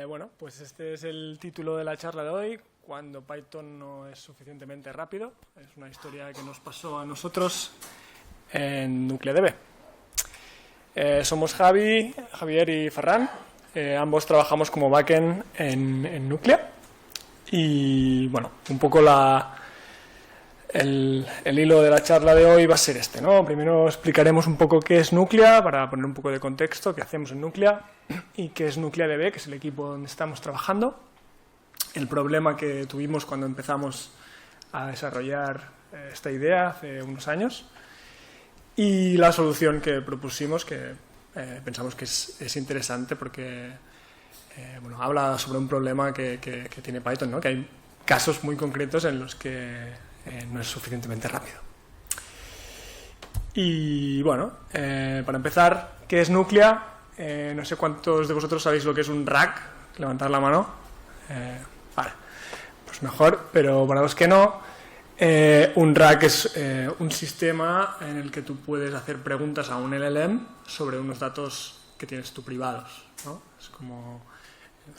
Bueno, pues este es el título de la charla de hoy, cuando Python no es suficientemente rápido. Es una historia que nos pasó a nosotros en NucleaDB. Somos Javier y Ferran. Ambos trabajamos como backend en Nuclea. Y bueno, un poco el hilo de la charla de hoy va a ser este, ¿no? Primero explicaremos un poco qué es Nuclea, para poner un poco de contexto, qué hacemos en Nuclea y qué es NucleaDB, que es el equipo donde estamos trabajando, el problema que tuvimos cuando empezamos a desarrollar esta idea hace unos años y la solución que propusimos, que pensamos que es interesante porque bueno, habla sobre un problema que tiene Python, ¿no? Que hay casos muy concretos en los que no es suficientemente rápido. Y bueno, para empezar, ¿qué es Nuclea? No sé cuántos de vosotros sabéis lo que es un rack. Levantad la mano. Vale, pues mejor, pero para los que no, un rack es un sistema en el que tú puedes hacer preguntas a un LLM sobre unos datos que tienes tú privados, ¿no?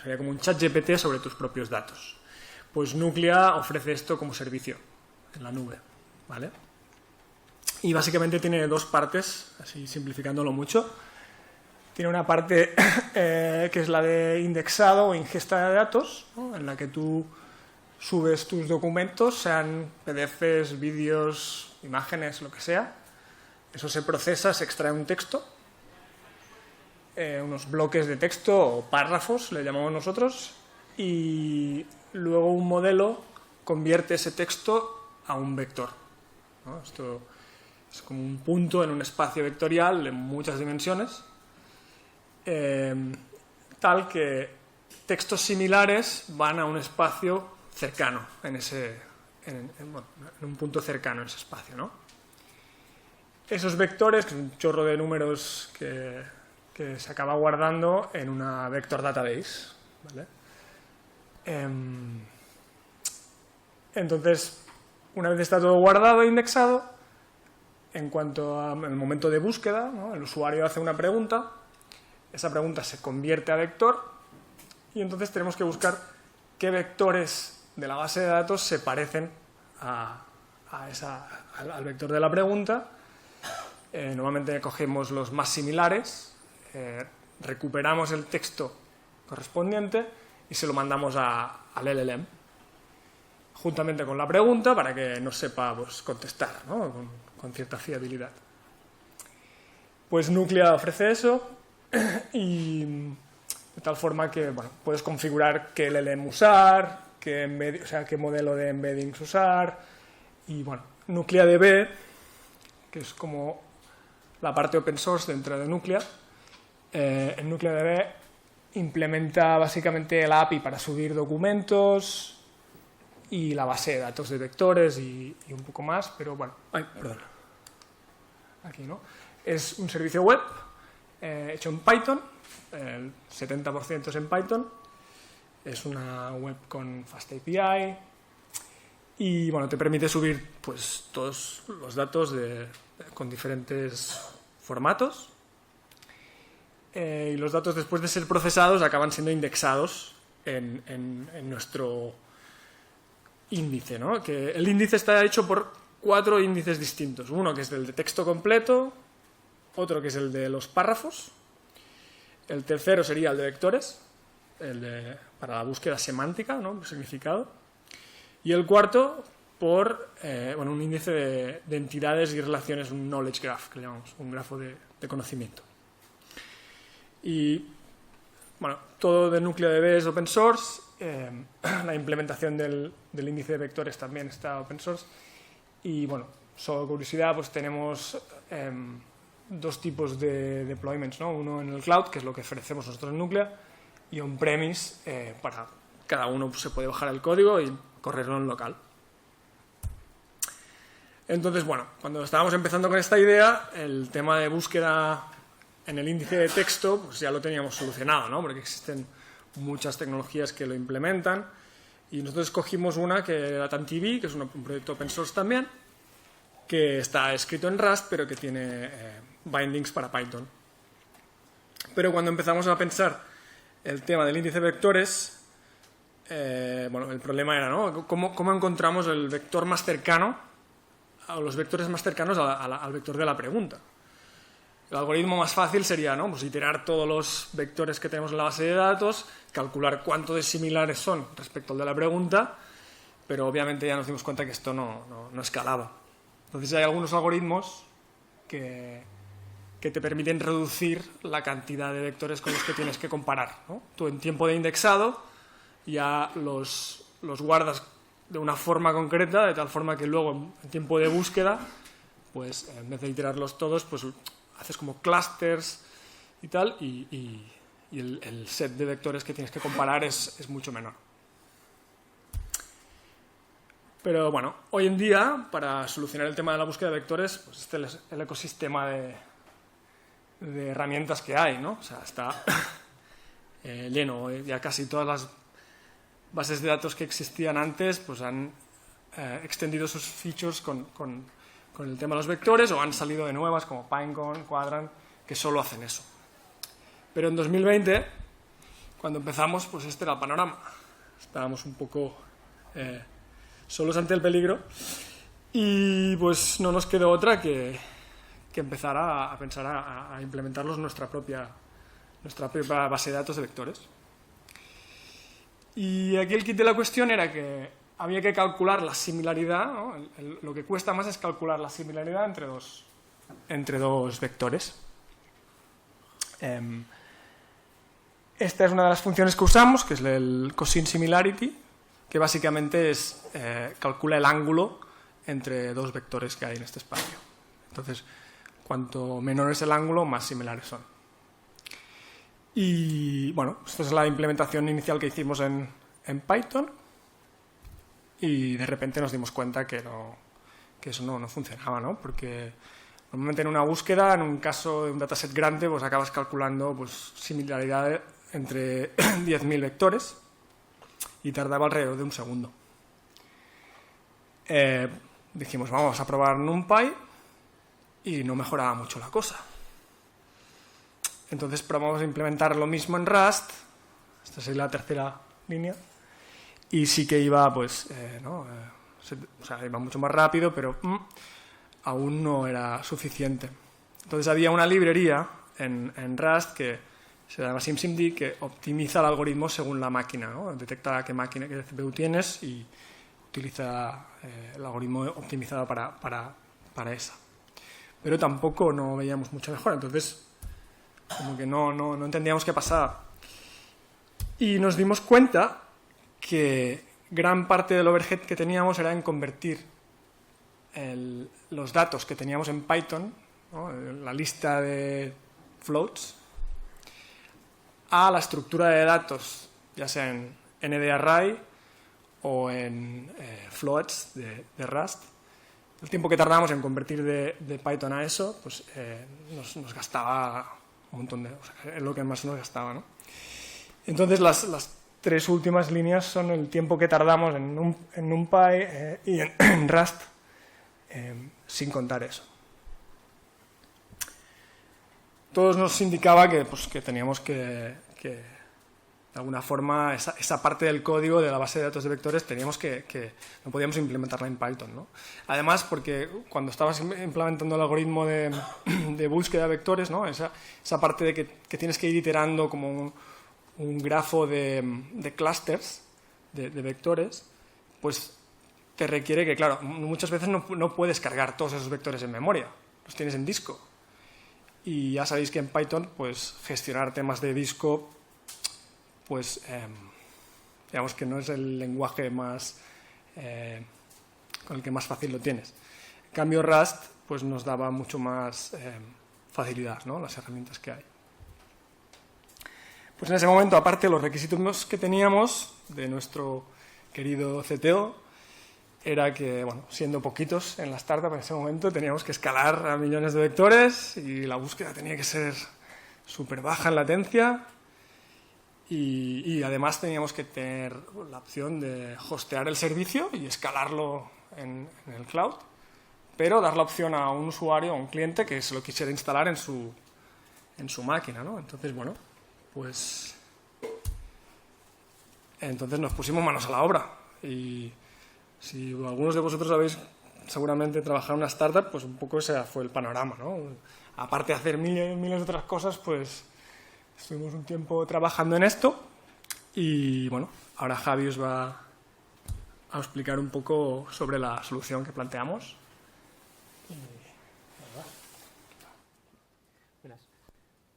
Sería como un chat GPT sobre tus propios datos. Pues Nuclea ofrece esto como servicio en la nube, ¿vale? Y básicamente tiene dos partes, así simplificándolo mucho. Tiene una parte que es la de indexado o ingesta de datos, ¿no? En la que tú subes tus documentos, sean PDFs, vídeos, imágenes, lo que sea. Eso se procesa, se extrae un texto, unos bloques de texto o párrafos, le llamamos nosotros, y luego un modelo convierte ese texto a un vector, ¿no? Esto es como un punto en un espacio vectorial de muchas dimensiones, tal que textos similares van a un espacio cercano, en un punto cercano en ese espacio, ¿no? Esos vectores, que es un chorro de números que se acaba guardando en una vector database, ¿vale? Entonces, una vez está todo guardado e indexado, en cuanto al momento de búsqueda, ¿no? El usuario hace una pregunta, esa pregunta se convierte a vector y entonces tenemos que buscar qué vectores de la base de datos se parecen al vector de la pregunta. Normalmente cogemos los más similares, recuperamos el texto correspondiente y se lo mandamos al LLM, juntamente con la pregunta, para que nos sepa, pues, contestar, ¿no? con cierta fiabilidad. Pues Nuclea ofrece eso y de tal forma que, bueno, puedes configurar qué LLM usar, qué modelo de embeddings usar. Y bueno, NucleaDB, que es como la parte open source dentro de Nuclea, en NucleaDB implementa básicamente la API para subir documentos y la base de datos de vectores y un poco más, pero bueno, perdón, aquí no. Es un servicio web hecho en Python, el 70% es en Python, es una web con FastAPI y bueno, te permite subir, pues, todos los datos con diferentes formatos, y los datos, después de ser procesados, acaban siendo indexados en nuestro índice, ¿no? Que el índice está hecho por 4 índices distintos. Uno que es el de texto completo, otro que es el de los párrafos, el tercero sería el de vectores, para la búsqueda semántica, ¿no? El significado, y el cuarto por un índice de entidades y relaciones, un knowledge graph, que le llamamos, un grafo de conocimiento. Y bueno, todo de NucleaDB es open source. La implementación del índice de vectores también está open source. Y bueno, solo curiosidad, pues tenemos dos tipos de deployments, ¿no? Uno en el cloud, que es lo que ofrecemos nosotros en Nuclea, y on-premise, para cada uno se puede bajar el código y correrlo en local. Entonces, bueno, cuando estábamos empezando con esta idea, el tema de búsqueda en el índice de texto, pues ya lo teníamos solucionado, ¿no? Porque existen muchas tecnologías que lo implementan y nosotros escogimos una que era TanTV, que es un proyecto open source también, que está escrito en Rust, pero que tiene bindings para Python. Pero cuando empezamos a pensar el tema del índice de vectores, bueno, el problema era, ¿no? ¿Cómo encontramos el vector más cercano, o los vectores más cercanos al vector de la pregunta? El algoritmo más fácil sería, ¿no? Pues iterar todos los vectores que tenemos en la base de datos, calcular cuánto de similares son respecto al de la pregunta, pero obviamente ya nos dimos cuenta que esto no escalaba. Entonces hay algunos algoritmos que te permiten reducir la cantidad de vectores con los que tienes que comparar, ¿no? Tú en tiempo de indexado ya los guardas de una forma concreta, de tal forma que luego en tiempo de búsqueda, pues en vez de iterarlos todos, pues haces como clusters y tal, y el set de vectores que tienes que comparar es mucho menor. Pero bueno, hoy en día, para solucionar el tema de la búsqueda de vectores, pues este es el ecosistema de herramientas que hay, ¿no? O sea, está lleno. Ya casi todas las bases de datos que existían antes pues han extendido sus features con el tema de los vectores, o han salido de nuevas como Pinecone, Quadrant, que solo hacen eso. Pero en 2020, cuando empezamos, pues este era el panorama. Estábamos un poco solos ante el peligro y pues no nos quedó otra que empezar a pensar a implementarlos en nuestra propia base de datos de vectores. Y aquí el kit de la cuestión era que había que calcular la similaridad, ¿no? Lo que cuesta más es calcular la similaridad entre dos vectores. Esta es una de las funciones que usamos, que es el cosine similarity, que básicamente calcula el ángulo entre dos vectores que hay en este espacio. Entonces, cuanto menor es el ángulo, más similares son. Y bueno, esta es la implementación inicial que hicimos en Python, y de repente nos dimos cuenta que eso no funcionaba, ¿no? Porque normalmente en una búsqueda, en un caso de un dataset grande, pues acabas calculando pues, similaridad entre 10.000 vectores y tardaba alrededor de un segundo. Dijimos, vamos a probar NumPy, y no mejoraba mucho la cosa. Entonces probamos a implementar lo mismo en Rust, esta es la tercera línea, y sí que iba, pues, iba mucho más rápido, pero aún no era suficiente. Entonces había una librería en Rust que se llama SimSimD, que optimiza el algoritmo según la máquina, ¿no? Detecta qué CPU tienes y utiliza el algoritmo optimizado para esa. Pero tampoco no veíamos mucha mejora, entonces como que no entendíamos qué pasaba. Y nos dimos cuenta que gran parte del overhead que teníamos era en convertir los datos que teníamos en Python, ¿no? La lista de floats, a la estructura de datos, ya sea en NDArray o en floats de Rust. El tiempo que tardábamos en convertir de Python a eso, pues nos gastaba un montón de... O sea, es lo que más nos gastaba, ¿no? Entonces las tres últimas líneas son el tiempo que tardamos en NumPy y en Rust, sin contar eso. Todos nos indicaba que teníamos que de alguna forma esa parte del código de la base de datos de vectores teníamos que no podíamos implementarla en Python, ¿no? Además, porque cuando estabas implementando el algoritmo de búsqueda de vectores, ¿no? Esa parte de que tienes que ir iterando como un grafo de clusters de vectores, pues te requiere que, claro, muchas veces no puedes cargar todos esos vectores en memoria, los tienes en disco. Y ya sabéis que en Python, pues gestionar temas de disco, pues digamos que no es el lenguaje más con el que más fácil lo tienes. En cambio, Rust pues nos daba mucho más facilidad, ¿no? Las herramientas que hay. Pues en ese momento, aparte de los requisitos que teníamos de nuestro querido CTO, era que, bueno, siendo poquitos en la startup en ese momento, teníamos que escalar a millones de vectores y la búsqueda tenía que ser súper baja en latencia. Y además teníamos que tener la opción de hostear el servicio y escalarlo en el cloud pero dar la opción a un usuario, a un cliente, que se lo quisiera instalar en su máquina, ¿no? Entonces, bueno, pues entonces nos pusimos manos a la obra. Y si algunos de vosotros habéis seguramente trabajado en una startup, pues un poco ese fue el panorama, ¿no? Aparte de hacer miles de otras cosas, pues estuvimos un tiempo trabajando en esto y, bueno, ahora Javi os va a explicar un poco sobre la solución que planteamos.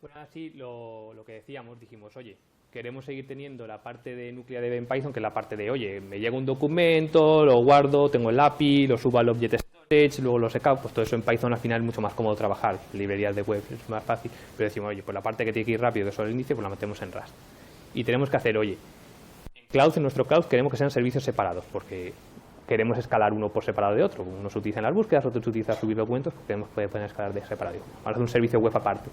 Bueno, así lo que decíamos, dijimos, oye, queremos seguir teniendo la parte de NucleaDB en Python, que es la parte de, oye, me llega un documento, lo guardo, tengo el API, lo subo al Object Storage, luego lo seco, pues todo eso en Python al final es mucho más cómodo trabajar, librerías de web es más fácil, pero decimos, oye, pues la parte que tiene que ir rápido, que es solo el inicio, pues la metemos en Rust. Y tenemos que hacer, oye, en nuestro cloud queremos que sean servicios separados, porque queremos escalar uno por separado de otro. Uno se utiliza en las búsquedas, otro se utiliza subir documentos, porque queremos poder escalar de separado. Vamos a hacer un servicio web aparte.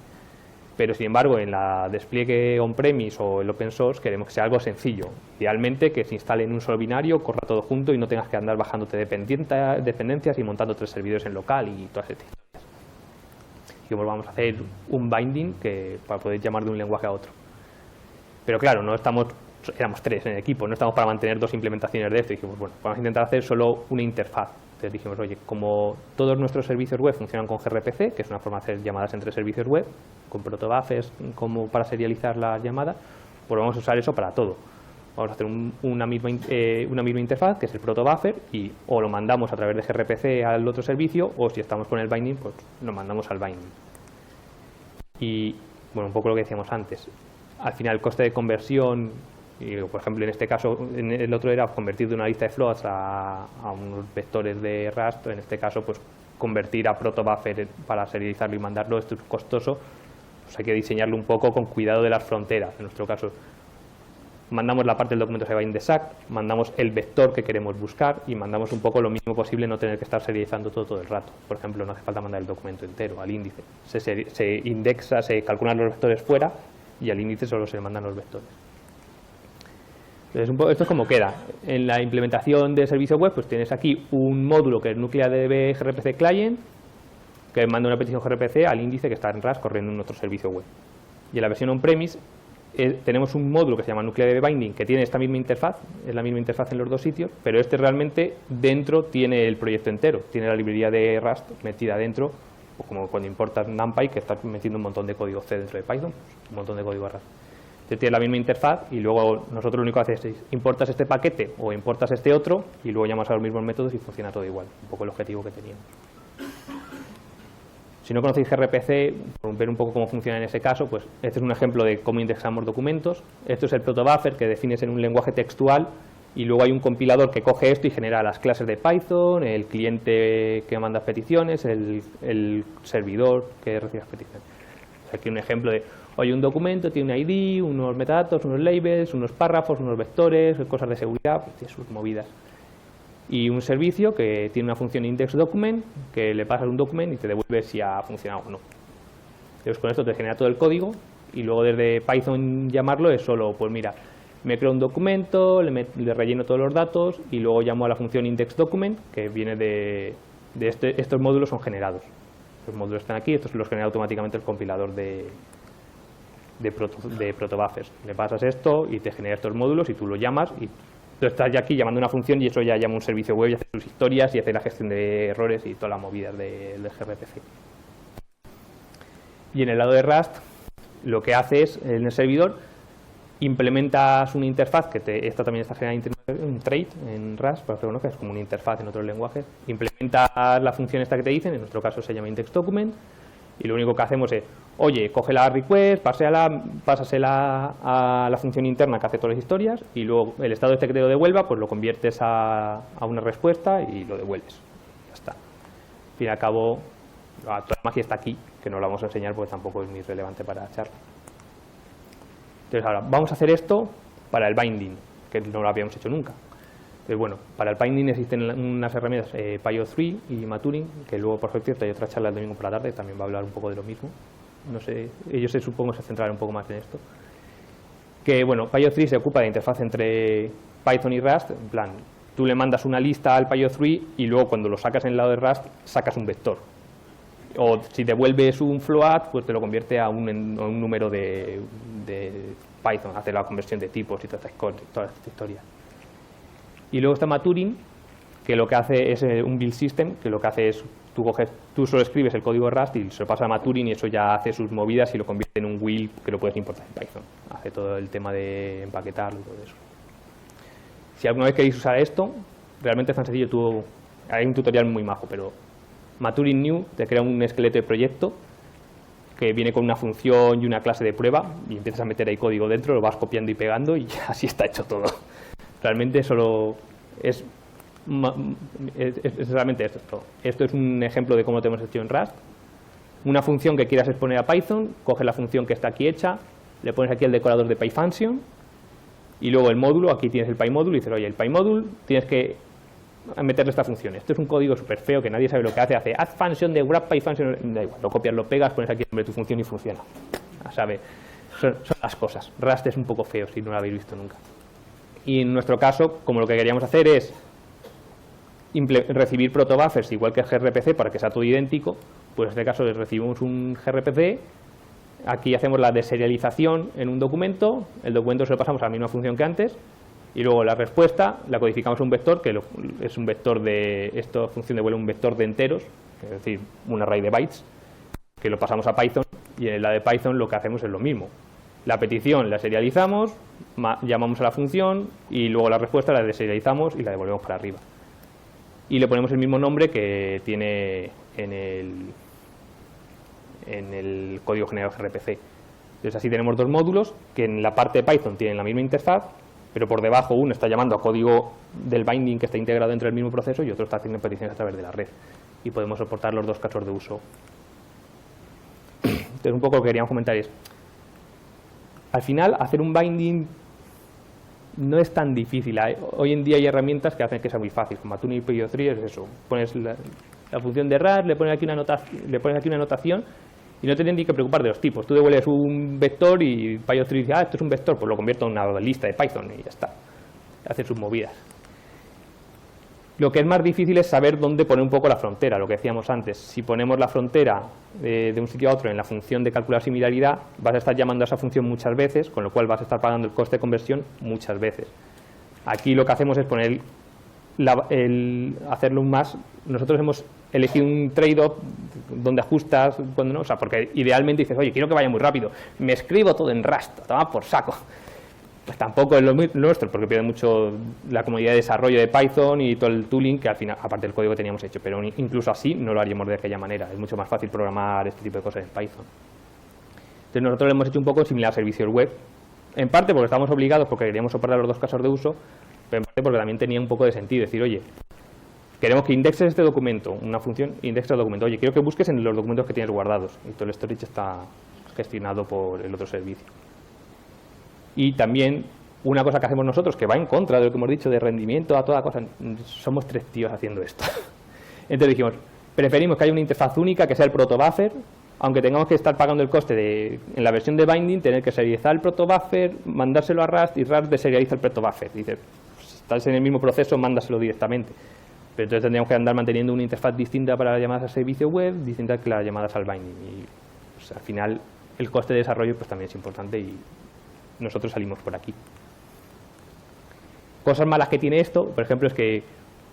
Pero, sin embargo, en la despliegue on-premise o el open source queremos que sea algo sencillo. Idealmente, que se instale en un solo binario, corra todo junto y no tengas que andar bajándote dependencias y montando 3 servidores en local y todas esas cosas. Y pues vamos a hacer un binding para poder llamar de un lenguaje a otro. Pero claro, éramos 3 en el equipo, no estamos para mantener 2 implementaciones de esto. Y dijimos, bueno, vamos a intentar hacer solo una interfaz. Entonces dijimos, oye, como todos nuestros servicios web funcionan con gRPC, que es una forma de hacer llamadas entre servicios web, con protobuffers como para serializar las llamadas, pues vamos a usar eso para todo. Vamos a hacer una misma interfaz, que es el protobuffer, y o lo mandamos a través de gRPC al otro servicio, o si estamos con el binding, pues lo mandamos al binding. Y, bueno, un poco lo que decíamos antes. Al final, el coste de conversión, y, por ejemplo, en este caso, el otro era convertir de una lista de floats a unos vectores de Rust. En este caso, pues convertir a protobuffer para serializarlo y mandarlo, esto es costoso. Pues hay que diseñarlo un poco con cuidado de las fronteras. En nuestro caso, mandamos la parte del documento que se va in the SAC, mandamos el vector que queremos buscar y mandamos un poco lo mínimo posible, no tener que estar serializando todo el rato. Por ejemplo, no hace falta mandar el documento entero al índice. Se indexa, se calculan los vectores fuera y al índice solo se mandan los vectores. Entonces, esto es como queda. En la implementación de servicio web, pues tienes aquí un módulo que es NucleaDB gRPC Client, que manda una petición gRPC al índice que está en Rust corriendo en otro servicio web. Y en la versión on-premise tenemos un módulo que se llama NucleaDB Binding, que tiene esta misma interfaz, es la misma interfaz en los dos sitios, pero este realmente dentro tiene el proyecto entero, tiene la librería de Rust metida dentro, o como cuando importas NumPy, que estás metiendo un montón de código C dentro de Python, un montón de código Rust. Tiene la misma interfaz y luego nosotros lo único que hacemos es importas este paquete o importas este otro y luego llamas a los mismos métodos y funciona todo igual, un poco el objetivo que teníamos. Si no conocéis gRPC, por ver un poco cómo funciona en ese caso, pues este es un ejemplo de cómo indexamos documentos. Esto es el protobuffer que defines en un lenguaje textual y luego hay un compilador que coge esto y genera las clases de Python, el cliente que manda peticiones, el servidor que recibe las peticiones. Aquí un ejemplo de, oye, un documento tiene un ID, unos metadatos, unos labels, unos párrafos, unos vectores, cosas de seguridad, pues tiene sus movidas. Y un servicio que tiene una función indexDocument, que le pasas un document y te devuelve si ha funcionado o no. Entonces con esto te genera todo el código y luego desde Python llamarlo es solo, pues mira, me creo un documento, le relleno todos los datos y luego llamo a la función indexDocument, que viene de estos módulos son generados. Los módulos están aquí, estos los genera automáticamente el compilador de protobuffers. Le pasas esto y te genera estos módulos y tú lo llamas y tú estás ya aquí llamando una función y eso ya llama un servicio web y hace sus historias y hace la gestión de errores y todas las movidas del gRPC. Y en el lado de Rust, lo que hace es, en el servidor, implementas una interfaz, que esta también está generada un trait en Rust, para que lo conozcas, es como una interfaz en otros lenguajes. Implementas la función esta que te dicen, en nuestro caso se llama indexDocument, y lo único que hacemos es, oye, coge la request, pásasela a la función interna que hace todas las historias, y luego el estado este que te lo devuelva, pues lo conviertes a una respuesta y lo devuelves. Ya está. Al fin y al cabo, toda la magia está aquí, que no la vamos a enseñar porque tampoco es muy relevante para la charla. Entonces ahora, vamos a hacer esto para el binding, que no lo habíamos hecho nunca. Entonces bueno, para el binding existen unas herramientas, PyO3 y Maturing, que luego, por cierto, hay otra charla el domingo por la tarde, también va a hablar un poco de lo mismo. No sé, ellos supongo se centrarán un poco más en esto. Que bueno, PyO3 se ocupa de interfaz entre Python y Rust, en plan, tú le mandas una lista al PyO3 y luego cuando lo sacas en el lado de Rust, sacas un vector. O si devuelves un float, pues te lo convierte a un número de Python, hace la conversión de tipos y toda esta historia. Y luego está Maturin, que lo que hace es un build system, que lo que hace es tú solo escribes el código de Rust y se lo pasa a Maturin y eso ya hace sus movidas y lo convierte en un will que lo puedes importar en Python. Hace todo el tema de empaquetarlo y todo eso. Si alguna vez queréis usar esto, realmente es tan sencillo. Hay un tutorial muy majo, pero Maturin New te crea un esqueleto de proyecto que viene con una función y una clase de prueba y empiezas a meter ahí código dentro, lo vas copiando y pegando y así está hecho todo. Realmente solo es realmente esto. Esto es un ejemplo de cómo lo tenemos hecho en Rust. Una función que quieras exponer a Python, coges la función que está aquí hecha, le pones aquí el decorador de PyFunction y luego el módulo, aquí tienes el PyModule y dices, oye, el PyModule tienes que meterle esta función. Esto es un código súper feo que nadie sabe lo que hace add function de grab PyFunction, da igual, lo copias, lo pegas, pones aquí el nombre de tu función y funciona. ¿Sabe? Son las cosas. Rust es un poco feo si no lo habéis visto nunca. Y en nuestro caso, como lo que queríamos hacer es recibir protobuffers igual que el gRPC para que sea todo idéntico, pues en este caso recibimos un gRPC, aquí hacemos la deserialización en un documento, el documento se lo pasamos a la misma función que antes y luego la respuesta la codificamos a un vector que es un vector de, esta función devuelve un vector de enteros, es decir, un array de bytes, que lo pasamos a Python y en la de Python lo que hacemos es lo mismo. La petición la serializamos, llamamos a la función y luego la respuesta la deserializamos y la devolvemos para arriba. Y le ponemos el mismo nombre que tiene en el código general gRPC. Entonces así tenemos dos módulos que en la parte de Python tienen la misma interfaz, pero por debajo uno está llamando a código del binding que está integrado dentro del mismo proceso y otro está haciendo peticiones a través de la red. Y podemos soportar los dos casos de uso. Entonces un poco lo que queríamos comentar es, al final hacer un binding no es tan difícil. Hoy en día hay herramientas que hacen que sea muy fácil. Como Maturin y PyO3 es eso. Pones la función de Rust, le pones aquí una anotación y no te tienes ni que preocupar de los tipos. Tú devuelves un vector y PyO3 dice, esto es un vector, pues lo convierto en una lista de Python y ya está. Hace sus movidas. Lo que es más difícil es saber dónde poner un poco la frontera, lo que decíamos antes. Si ponemos la frontera de un sitio a otro en la función de calcular similaridad, vas a estar llamando a esa función muchas veces, con lo cual vas a estar pagando el coste de conversión muchas veces. Aquí lo que hacemos es poner hacerlo un más. Nosotros hemos elegido un trade-off donde ajustas, cuando no, o sea, porque idealmente dices, oye, quiero que vaya muy rápido, me escribo todo en Rust, toma por saco. Pues tampoco es lo nuestro, porque pierde mucho la comodidad de desarrollo de Python y todo el tooling que al final, aparte del código que teníamos hecho, pero incluso así no lo haríamos de aquella manera. Es mucho más fácil programar este tipo de cosas en Python. Entonces nosotros lo hemos hecho un poco similar a servicios web, en parte porque estamos obligados porque queríamos soportar los dos casos de uso, pero en parte porque también tenía un poco de sentido decir, oye, queremos que indexes este documento, una función indexa el documento, oye, quiero que busques en los documentos que tienes guardados, y todo el storage está gestionado por el otro servicio. Y también una cosa que hacemos nosotros, que va en contra de lo que hemos dicho de rendimiento a toda cosa, somos 3 tíos haciendo esto. Entonces dijimos, preferimos que haya una interfaz única, que sea el protobuffer, aunque tengamos que estar pagando el coste en la versión de binding, tener que serializar el protobuffer, mandárselo a Rust y Rust deserializa el protobuffer. Dice, si estás en el mismo proceso, mándaselo directamente. Pero entonces tendríamos que andar manteniendo una interfaz distinta para las llamadas a servicio web, distinta que las llamadas al binding. Y pues, al final el coste de desarrollo pues, también es importante y nosotros salimos por aquí. Cosas malas que tiene esto, por ejemplo, es que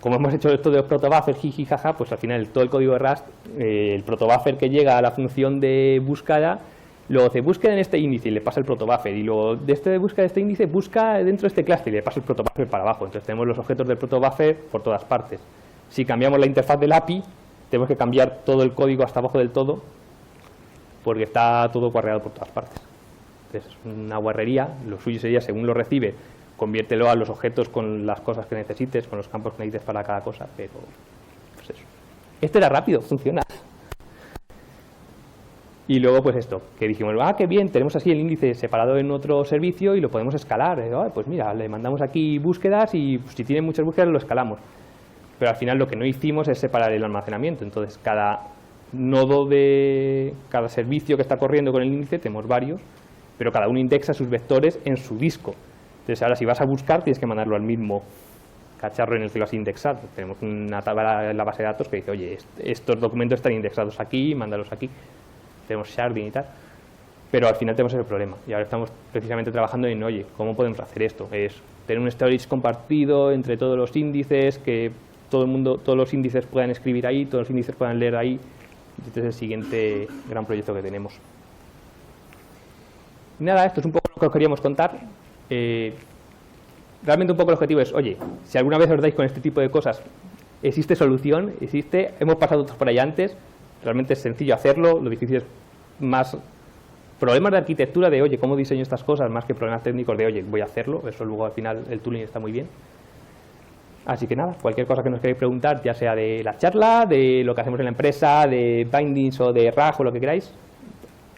como hemos hecho esto de los protobuffers, jiji, jaja, pues al final todo el código de Rust, el protobuffer que llega a la función de búsqueda, luego hace búsqueda en este índice y le pasa el protobuffer, y luego de búsqueda de este índice, busca dentro de este clúster y le pasa el protobuffer para abajo. Entonces tenemos los objetos del protobuffer por todas partes. Si cambiamos la interfaz del API, tenemos que cambiar todo el código hasta abajo del todo, porque está todo guarreado por todas partes. Entonces es una guarrería. Lo suyo sería, según lo recibe, conviértelo a los objetos con las cosas que necesites, con los campos que necesites para cada cosa, pero pues eso. Esto era rápido, funciona. Y luego pues esto, que dijimos, qué bien, tenemos así el índice separado en otro servicio y lo podemos escalar. Pues mira, le mandamos aquí búsquedas y pues, si tiene muchas búsquedas lo escalamos. Pero al final lo que no hicimos es separar el almacenamiento. Entonces cada nodo de cada servicio que está corriendo con el índice, tenemos varios, pero cada uno indexa sus vectores en su disco. Entonces ahora si vas a buscar tienes que mandarlo al mismo cacharro en el que lo has indexado. Tenemos una tabla en la base de datos que dice, oye, estos documentos están indexados aquí, mándalos aquí. Tenemos sharding y tal. Pero al final tenemos ese problema. Y ahora estamos precisamente trabajando en, oye, ¿cómo podemos hacer esto? Es tener un storage compartido entre todos los índices, que todo el mundo, todos los índices puedan escribir ahí, todos los índices puedan leer ahí. Este es el siguiente gran proyecto que tenemos. Y nada, esto es un poco lo que os queríamos contar. Realmente un poco el objetivo es, oye, si alguna vez os dais con este tipo de cosas, existe solución, existe, hemos pasado todos por ahí antes, realmente es sencillo hacerlo, lo difícil es más problemas de arquitectura de, oye, ¿cómo diseño estas cosas? Más que problemas técnicos de, oye, voy a hacerlo, eso luego al final el tooling está muy bien. Así que nada, cualquier cosa que nos queráis preguntar, ya sea de la charla, de lo que hacemos en la empresa, de bindings o de RAG o lo que queráis,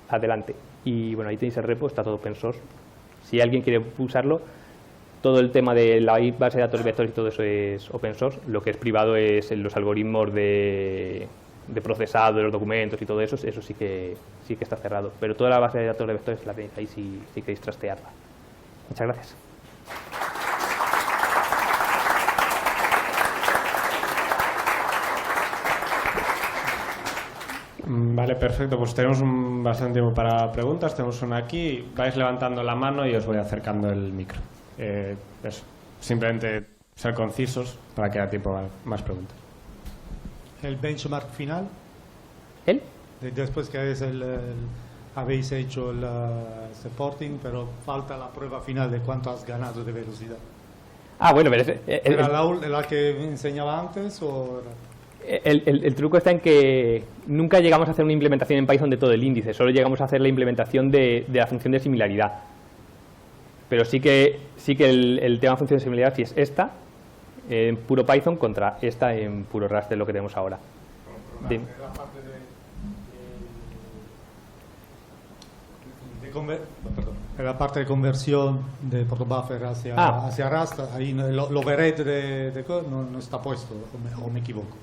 adelante. Y bueno, ahí tenéis el repo, está todo open source. Si alguien quiere usarlo, todo el tema de la base de datos vectores y todo eso es open source. Lo que es privado es los algoritmos de procesado de los documentos y todo eso, eso sí que está cerrado. Pero toda la base de datos de vectores la tenéis ahí si queréis trastearla. Muchas gracias. Vale, perfecto. Pues tenemos bastante tiempo para preguntas. Tenemos una aquí. Vais levantando la mano y os voy acercando el micro. Eso. Simplemente ser concisos para que haya tiempo a más preguntas. El benchmark final, ¿Él? después que habéis hecho el supporting, pero falta la prueba final de cuánto has ganado de velocidad. Ah, bueno, pero ¿Era la que enseñaba antes o era? el truco está en que nunca llegamos a hacer una implementación en Python de todo el índice, solo llegamos a hacer la implementación de la función de similaridad. Pero sí que el tema de función de similaridad sí es esta en puro Python contra esta en puro Rust, de lo que tenemos ahora. La parte de conversión de protobuffer hacia Rust, ahí lo overhead no está puesto, o me equivoco.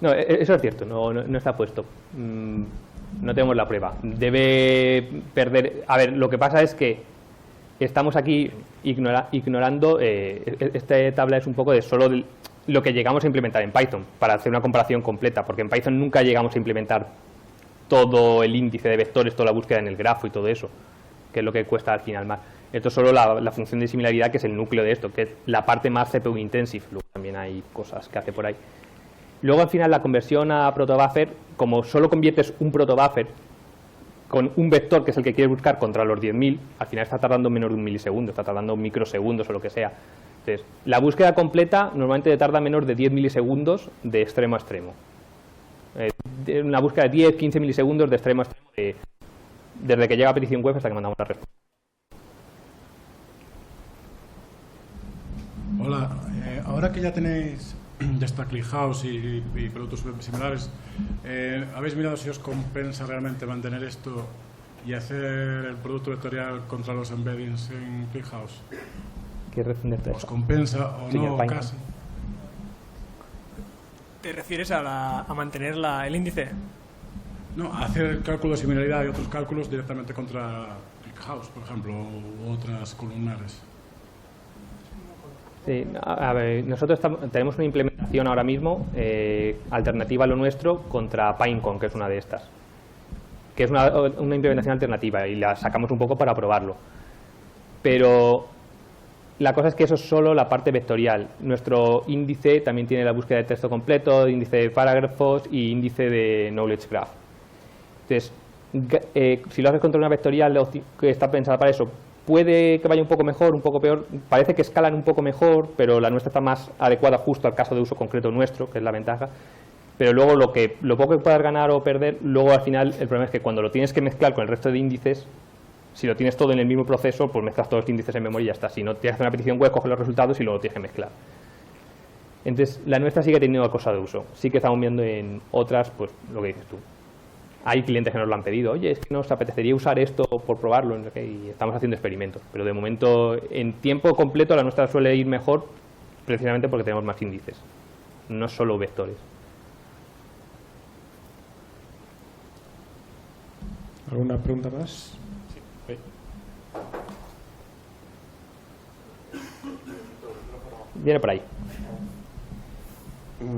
No, eso es cierto, no está puesto. No tenemos la prueba. Debe perder... A ver, lo que pasa es que estamos aquí ignorando... esta tabla es un poco de solo lo que llegamos a implementar en Python, para hacer una comparación completa, porque en Python nunca llegamos a implementar todo el índice de vectores, toda la búsqueda en el grafo y todo eso, que es lo que cuesta al final más. Esto es solo la función de similaridad, que es el núcleo de esto, que es la parte más CPU intensive. Luego también hay cosas que hace por ahí. Luego, al final, la conversión a protobuffer, como solo conviertes un protobuffer con un vector, que es el que quieres buscar, contra los 10.000, al final está tardando menos de un milisegundo, está tardando microsegundos o lo que sea. Entonces, la búsqueda completa normalmente tarda menos de 10 milisegundos de extremo a extremo. Una búsqueda de 10-15 milisegundos de extremo a extremo, desde que llega a petición web hasta que mandamos la respuesta. Hola, ahora que ya tenéis ya está ClickHouse y productos similares, ¿habéis mirado si os compensa realmente mantener esto y hacer el producto vectorial contra los embeddings en ClickHouse? ¿Quieres responderte a ¿Os eso? compensa o no casi? ¿Te refieres a mantener el índice? No, hacer el cálculo de similaridad y otros cálculos directamente contra ClickHouse, por ejemplo, u otras columnares. Sí, a ver, nosotros tenemos una implementación ahora mismo alternativa a lo nuestro contra Pinecone, que es una de estas, que es una implementación alternativa y la sacamos un poco para probarlo. Pero la cosa es que eso es solo la parte vectorial. Nuestro índice también tiene la búsqueda de texto completo, índice de parágrafos y índice de knowledge graph. Entonces, si lo haces contra una vectorial que está pensada para eso, puede que vaya un poco mejor, un poco peor. Parece que escalan un poco mejor, pero la nuestra está más adecuada justo al caso de uso concreto nuestro, que es la ventaja. Pero luego lo poco que puedas ganar o perder, luego al final el problema es que cuando lo tienes que mezclar con el resto de índices, si lo tienes todo en el mismo proceso, pues mezclas todos los índices en memoria y ya está. Si no, tienes que hacer una petición web, coges los resultados y luego lo tienes que mezclar. Entonces, la nuestra sigue teniendo cosa de uso. Sí que estamos viendo en otras, pues lo que dices tú. Hay clientes que nos lo han pedido, oye, es que nos apetecería usar esto por probarlo, y estamos haciendo experimentos. Pero de momento, en tiempo completo, la nuestra suele ir mejor precisamente porque tenemos más índices, no solo vectores. ¿Alguna pregunta más? Sí. Viene por ahí.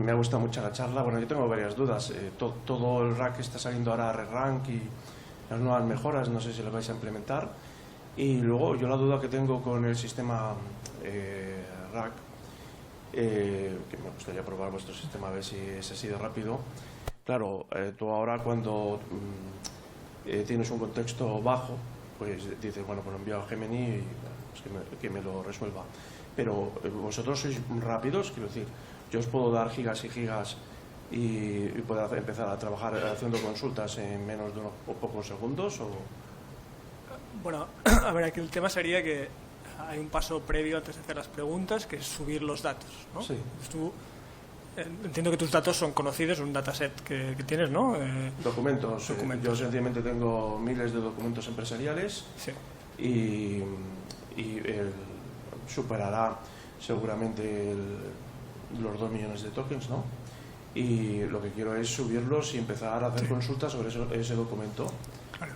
me ha gustado mucho la charla. Bueno, yo tengo varias dudas. Todo el RAC que está saliendo ahora, RedRank y las nuevas mejoras, no sé si lo vais a implementar. Y luego yo la duda que tengo con el sistema RAC, que me gustaría probar vuestro sistema a ver si es así de rápido. Claro, tú ahora cuando tienes un contexto bajo, pues dices, bueno, pues lo envío a Gemini y pues que me lo resuelva. Pero vosotros sois rápidos, quiero decir, yo os puedo dar gigas y gigas y puedo empezar a trabajar haciendo consultas en menos de unos pocos segundos. Bueno, a ver, aquí el tema sería que hay un paso previo antes de hacer las preguntas, que es subir los datos, ¿no? Sí. Tú, entiendo que tus datos son conocidos, un dataset que tienes, ¿no? Documentos. Documentos. Yo sencillamente tengo miles de documentos empresariales. Sí. Y superará seguramente los 2 millones de tokens, ¿no? Y lo que quiero es subirlos y empezar a hacer consultas sobre ese documento. Claro.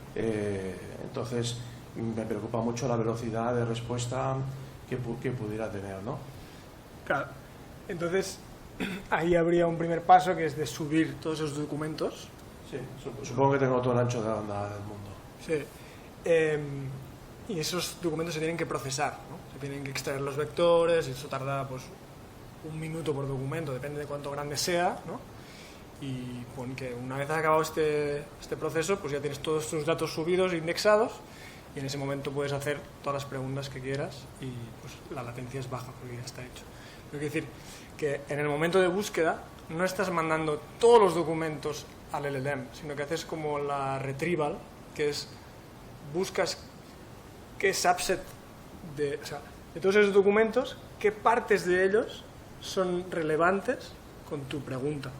Entonces me preocupa mucho la velocidad de respuesta que pudiera tener, ¿no? Claro. Entonces, ahí habría un primer paso, que es de subir todos esos documentos. Sí, supongo que tengo todo el ancho de banda del mundo. Sí. Y esos documentos se tienen que procesar, ¿no? Se tienen que extraer los vectores, y eso tarda pues 1 minuto por documento, depende de cuánto grande sea, ¿no? Y con que una vez acabado este proceso, pues ya tienes todos tus datos subidos, indexados, y en ese momento puedes hacer todas las preguntas que quieras y pues la latencia es baja porque ya está hecho. Pero quiero decir que en el momento de búsqueda no estás mandando todos los documentos al LLM, sino que haces como la retrieval, que es buscas qué subset de todos esos documentos, qué partes de ellos son relevantes con tu pregunta.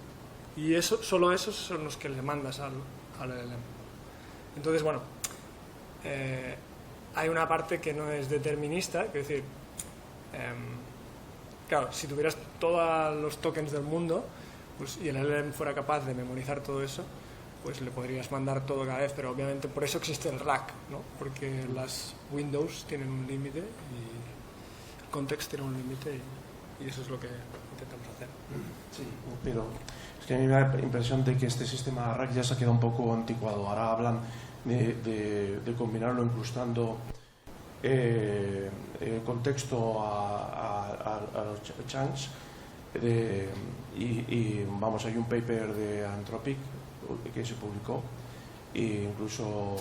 Y solo esos son los que le mandas al LLM. Entonces, bueno, hay una parte que no es determinista, es decir, claro, si tuvieras todos los tokens del mundo, pues, y el LLM fuera capaz de memorizar todo eso, pues le podrías mandar todo cada vez, pero obviamente por eso existe el RAC, ¿no? Porque las Windows tienen un límite y el context tiene un límite y eso es lo que intentamos hacer. Sí, pero es que a mí me da la impresión de que este sistema RAC ya se ha quedado un poco anticuado. Ahora hablan de combinarlo incrustando contexto a los chunks y vamos, hay un paper de Anthropic que se publicó e incluso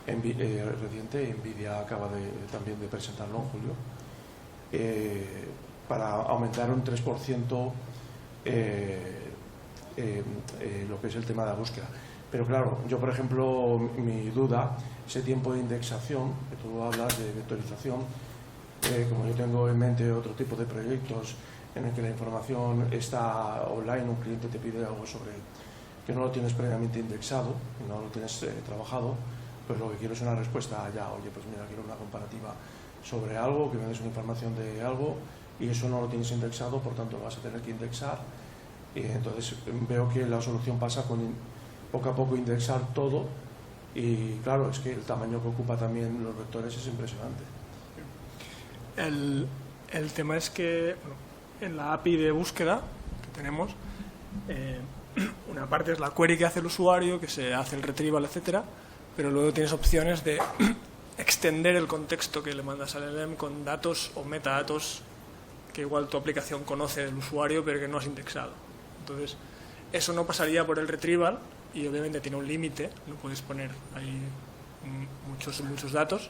reciente NVIDIA acaba también de presentarlo en julio para aumentar un 3% lo que es el tema de la búsqueda. Pero claro, yo por ejemplo, mi duda, ese tiempo de indexación, que tú hablas de vectorización, como yo tengo en mente otro tipo de proyectos en el que la información está online, un cliente te pide algo sobre que no lo tienes previamente indexado, no lo tienes trabajado, pues lo que quiero es una respuesta allá, oye, pues mira, quiero una comparativa sobre algo, que me des una información de algo, y eso no lo tienes indexado, por tanto lo vas a tener que indexar. Y entonces veo que la solución pasa con poco a poco indexar todo, y claro, es que el tamaño que ocupa también los vectores es impresionante. El tema es que bueno, en la API de búsqueda que tenemos, una parte es la query que hace el usuario, que se hace el retrieval, etcétera, pero luego tienes opciones de extender el contexto que le mandas al LLM con datos o metadatos que igual tu aplicación conoce del usuario pero que no has indexado. Entonces, eso no pasaría por el retrieval y obviamente tiene un límite, no puedes poner ahí muchos datos,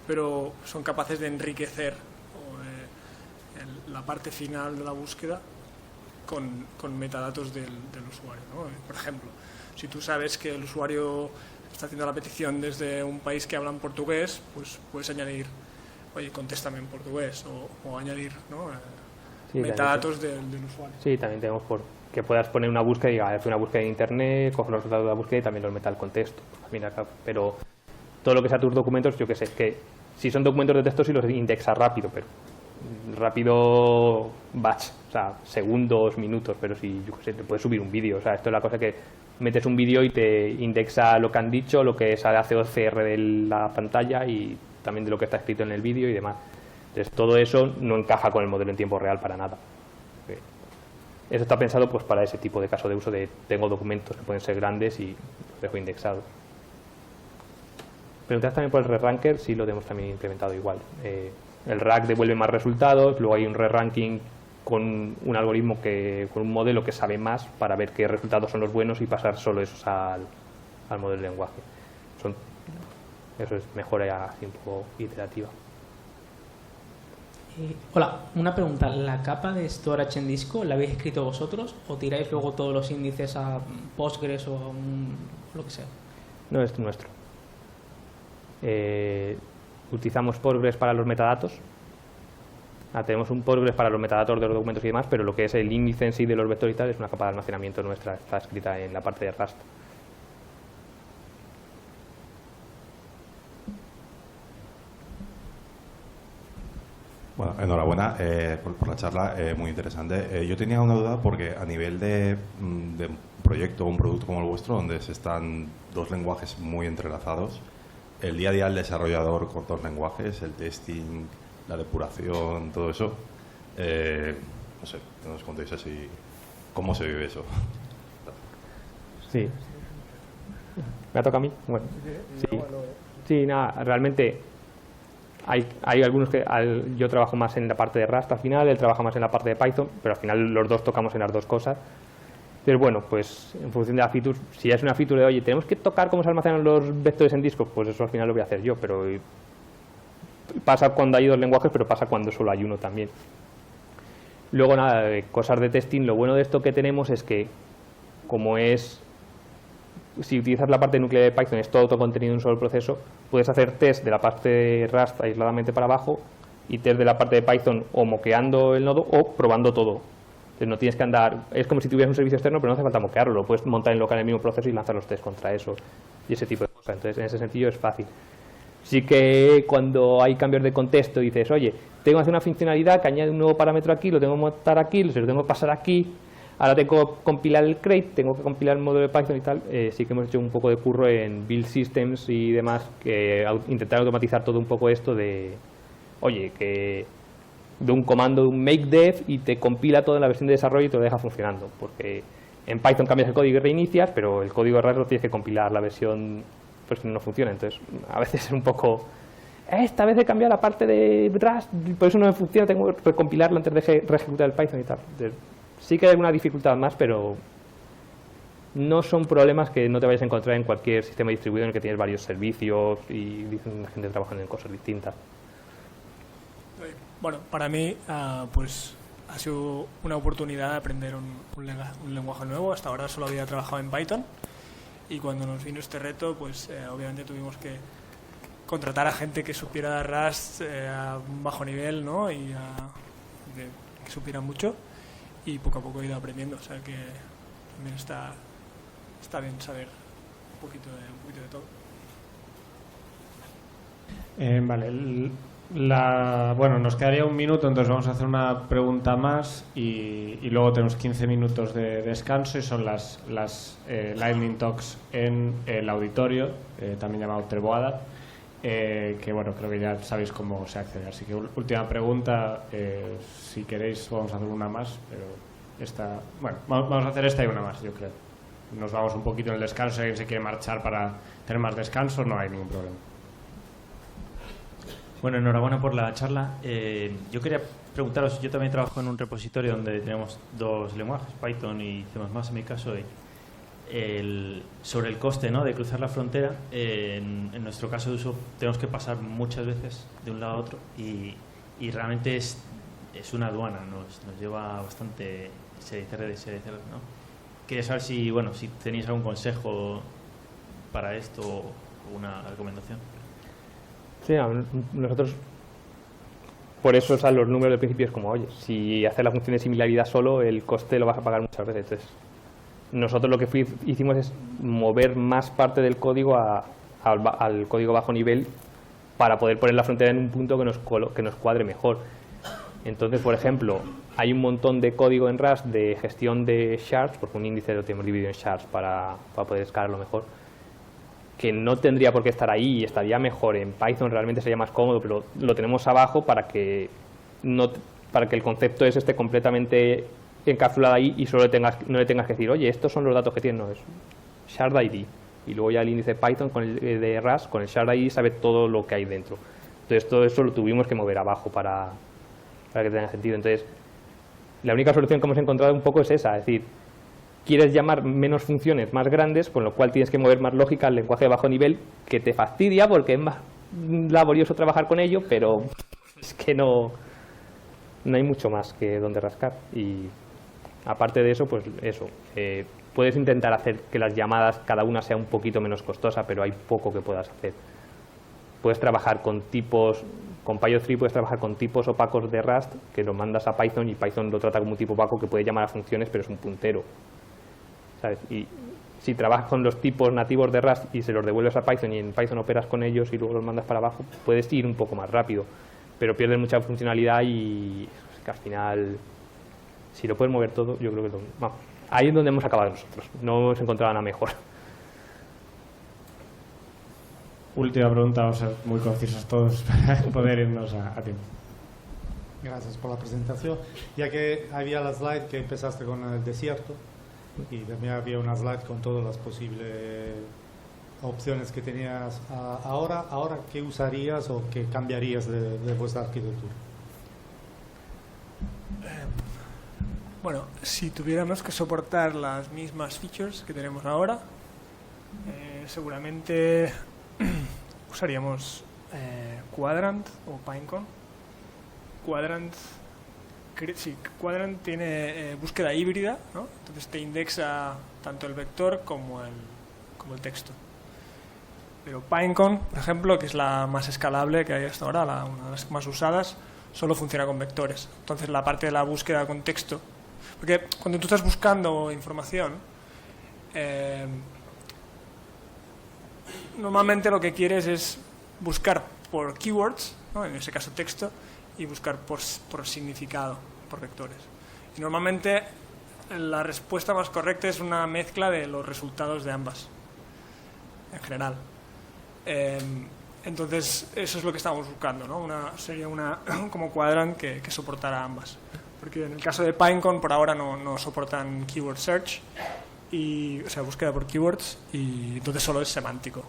pero son capaces de enriquecer la parte final de la búsqueda con metadatos del usuario, ¿no? Por ejemplo, si tú sabes que el usuario está haciendo la petición desde un país que habla en portugués, pues puedes añadir, oye, contéstame en portugués, o añadir, ¿no? Sí, metadatos del usuario. Sí, también tenemos que puedas poner una búsqueda y diga, hace una búsqueda en internet, coge los resultados de la búsqueda y también los meta al contexto. Mira, pero todo lo que sea tus documentos, yo que sé, que si son documentos de texto sí los indexa rápido, pero rápido batch, o sea, segundos, minutos, pero si, yo qué sé, te puedes subir un vídeo, o sea, esto es la cosa que metes un vídeo y te indexa lo que han dicho, lo que hace OCR de la pantalla y también de lo que está escrito en el vídeo y demás. Entonces, todo eso no encaja con el modelo en tiempo real para nada. Eso está pensado pues para ese tipo de caso de uso de tengo documentos que pueden ser grandes y los dejo indexados. Preguntas también por el re-ranker, sí lo tenemos también implementado igual. El rack devuelve más resultados, luego hay un re-ranking con un algoritmo, con un modelo que sabe más para ver qué resultados son los buenos y pasar solo esos al modelo de lenguaje. Eso es mejora así un poco iterativa. Hola, una pregunta. ¿La capa de storage en disco la habéis escrito vosotros o tiráis luego todos los índices a Postgres o a lo que sea? No, es nuestro. Utilizamos Postgres para los metadatos. Tenemos un Postgres para los metadatos de los documentos y demás, pero lo que es el índice en sí de los vectores y tal es una capa de almacenamiento nuestra, está escrita en la parte de Rust. Bueno, enhorabuena por la charla, muy interesante. Yo tenía una duda porque a nivel de un proyecto o un producto como el vuestro, donde se están dos lenguajes muy entrelazados, el día a día del desarrollador con dos lenguajes, el testing, la depuración, todo eso, no sé, que nos contéis así, ¿cómo se vive eso? Sí. ¿Me toca a mí? Bueno, sí. Sí, nada, realmente hay algunos que yo trabajo más en la parte de Rust al final, él trabaja más en la parte de Python, pero al final los dos tocamos en las dos cosas. Entonces, bueno, pues en función de la feature, si es una feature de, oye, tenemos que tocar cómo se almacenan los vectores en disco, pues eso al final lo voy a hacer yo, pero pasa cuando hay dos lenguajes, pero pasa cuando solo hay uno también. Luego, nada, cosas de testing, lo bueno de esto que tenemos es que, como es, si utilizas la parte nuclear de Python, es todo contenido en un solo proceso, puedes hacer test de la parte de Rust aisladamente para abajo y test de la parte de Python o moqueando el nodo o probando todo. Entonces no tienes que andar, es como si tuvieras un servicio externo, pero no hace falta moquearlo, lo puedes montar en local en el mismo proceso y lanzar los test contra eso y ese tipo de cosas. Entonces en ese sentido es fácil. Sí que cuando hay cambios de contexto dices, oye, tengo que hacer una funcionalidad que añade un nuevo parámetro aquí, lo tengo que montar aquí, se lo tengo que pasar aquí, ahora tengo que compilar el crate, tengo que compilar el módulo de Python y tal. Sí que hemos hecho un poco de curro en build systems y demás, que intentar automatizar todo un poco esto de, oye, que de un comando, de un make dev y te compila todo en la versión de desarrollo y te lo deja funcionando, porque en Python cambias el código y reinicias, pero el código de Rust lo tienes que compilar la versión, pues no funciona. Entonces a veces es un poco, esta vez he cambiado la parte de Rust, por eso no me funciona, tengo que recompilarlo antes de ejecutar el Python y tal. Entonces, sí que hay alguna dificultad más, pero no son problemas que no te vayas a encontrar en cualquier sistema distribuido en el que tienes varios servicios y la gente trabajando en cosas distintas. Bueno, para mí pues ha sido una oportunidad de aprender un lenguaje nuevo. Hasta ahora solo había trabajado en Python y cuando nos vino este reto, pues obviamente tuvimos que contratar a gente que supiera Rust a un bajo nivel, ¿no? Y que supiera mucho, y poco a poco he ido aprendiendo. O sea que también está bien saber un poquito de todo. Vale, bueno, nos quedaría un minuto, entonces vamos a hacer una pregunta más y luego tenemos 15 minutos de descanso y son las Lightning Talks en el auditorio, también llamado Treboada, que bueno, creo que ya sabéis cómo se accede. Así que última pregunta, si queréis vamos a hacer una más, pero esta, bueno, vamos a hacer esta y una más, yo creo. Nos vamos un poquito en el descanso, si alguien se quiere marchar para tener más descanso, no hay ningún problema. Bueno, enhorabuena por la charla. Yo quería preguntaros, yo también trabajo en un repositorio donde tenemos dos lenguajes, Python y C++ en mi caso, sobre el coste, ¿no?, de cruzar la frontera. En nuestro caso de uso tenemos que pasar muchas veces de un lado a otro y realmente es una aduana, nos lleva bastante SDCR, ¿no? Quería saber si tenéis algún consejo para esto o alguna recomendación. Sí, nosotros, por eso los números del principio es como, oye, si haces la función de similaridad solo, el coste lo vas a pagar muchas veces. Entonces, nosotros lo que hicimos es mover más parte del código al código bajo nivel para poder poner la frontera en un punto que nos cuadre mejor. Entonces, por ejemplo, hay un montón de código en Rust de gestión de shards, porque un índice lo tenemos dividido en shards para poder escalarlo mejor, que no tendría por qué estar ahí y estaría mejor. En Python realmente sería más cómodo, pero lo tenemos abajo para que el concepto esté completamente encapsulada ahí y solo no le tengas que decir, oye, estos son los datos que tienes, no, es shard ID. Y luego ya el índice Python con el de Rust, con el shard ID, sabe todo lo que hay dentro. Entonces todo eso lo tuvimos que mover abajo para que tenga sentido. Entonces, la única solución que hemos encontrado un poco es esa, es decir, quieres llamar menos funciones más grandes, con lo cual tienes que mover más lógica al lenguaje de bajo nivel, que te fastidia porque es más laborioso trabajar con ello, pero es que no hay mucho más que donde rascar. Y aparte de eso, pues eso, puedes intentar hacer que las llamadas cada una sea un poquito menos costosa, pero hay poco que puedas hacer. Puedes trabajar con tipos, con Pyo3 puedes trabajar con tipos opacos de Rust que lo mandas a Python y Python lo trata como un tipo opaco que puede llamar a funciones, pero es un puntero, ¿sabes? Y si trabajas con los tipos nativos de Rust y se los devuelves a Python y en Python operas con ellos y luego los mandas para abajo, puedes ir un poco más rápido, pero pierdes mucha funcionalidad y es que al final, si lo puedes mover todo, yo creo que vamos, ahí es donde hemos acabado nosotros, no hemos encontrado nada mejor. Última pregunta, vamos a ser muy concisos todos para poder irnos a tiempo. Gracias por la presentación. Ya que había la slide que empezaste con el desierto y también había una slide con todas las posibles opciones que tenías ahora, ¿qué usarías o qué cambiarías de vuestra arquitectura? Bueno, si tuviéramos que soportar las mismas features que tenemos ahora, seguramente usaríamos Quadrant o Pinecone. Quadrant tiene búsqueda híbrida, ¿no? Entonces te indexa tanto el vector como el texto. Pero Pinecone, por ejemplo, que es la más escalable que hay hasta ahora, una de las más usadas, solo funciona con vectores. Entonces la parte de la búsqueda con texto, porque cuando tú estás buscando información, normalmente lo que quieres es buscar por keywords, ¿no? En ese caso texto, y buscar por significado, por vectores. Y normalmente la respuesta más correcta es una mezcla de los resultados de ambas, en general. Entonces eso es lo que estamos buscando, ¿no? Sería una como Quadrant que soportara ambas. Porque en el caso de Pinecone por ahora no soportan keyword search, o sea, búsqueda por keywords, y entonces solo es semántico.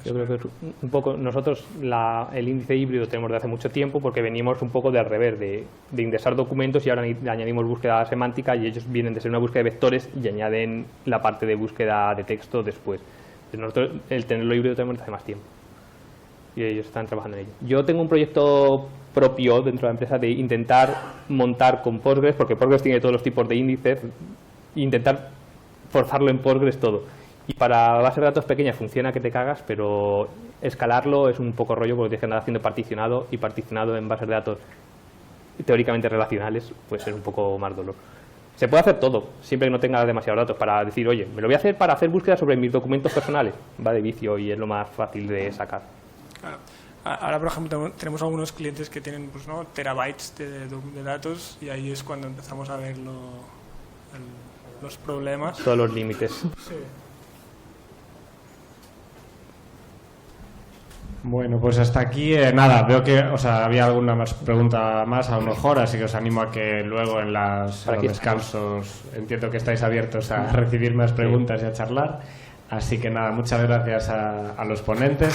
Yo creo que es un poco, nosotros el índice híbrido tenemos de hace mucho tiempo porque venimos un poco de al revés, de indexar documentos y ahora añadimos búsqueda semántica y ellos vienen de ser una búsqueda de vectores y añaden la parte de búsqueda de texto después. Entonces nosotros el tenerlo híbrido tenemos de hace más tiempo y ellos están trabajando en ello. Yo tengo un proyecto propio dentro de la empresa de intentar montar con Postgres, porque Postgres tiene todos los tipos de índices, e intentar forzarlo en Postgres todo. Y para bases de datos pequeñas funciona que te cagas, pero escalarlo es un poco rollo porque tienes que andar haciendo particionado, y particionado en bases de datos teóricamente relacionales pues es un poco más dolor. Se puede hacer todo, siempre que no tengas demasiados datos, para decir, oye, me lo voy a hacer para hacer búsqueda sobre mis documentos personales, va de vicio y es lo más fácil de sacar. Claro. Ahora, por ejemplo, tenemos algunos clientes que tienen pues, ¿no? terabytes de datos y ahí es cuando empezamos a ver los problemas. Todos los límites. Sí. Bueno, pues hasta aquí, nada, veo que había alguna más pregunta más a lo mejor, así que os animo a que luego en los descansos, entiendo que estáis abiertos a recibir más preguntas y a charlar, así que nada, muchas gracias a los ponentes.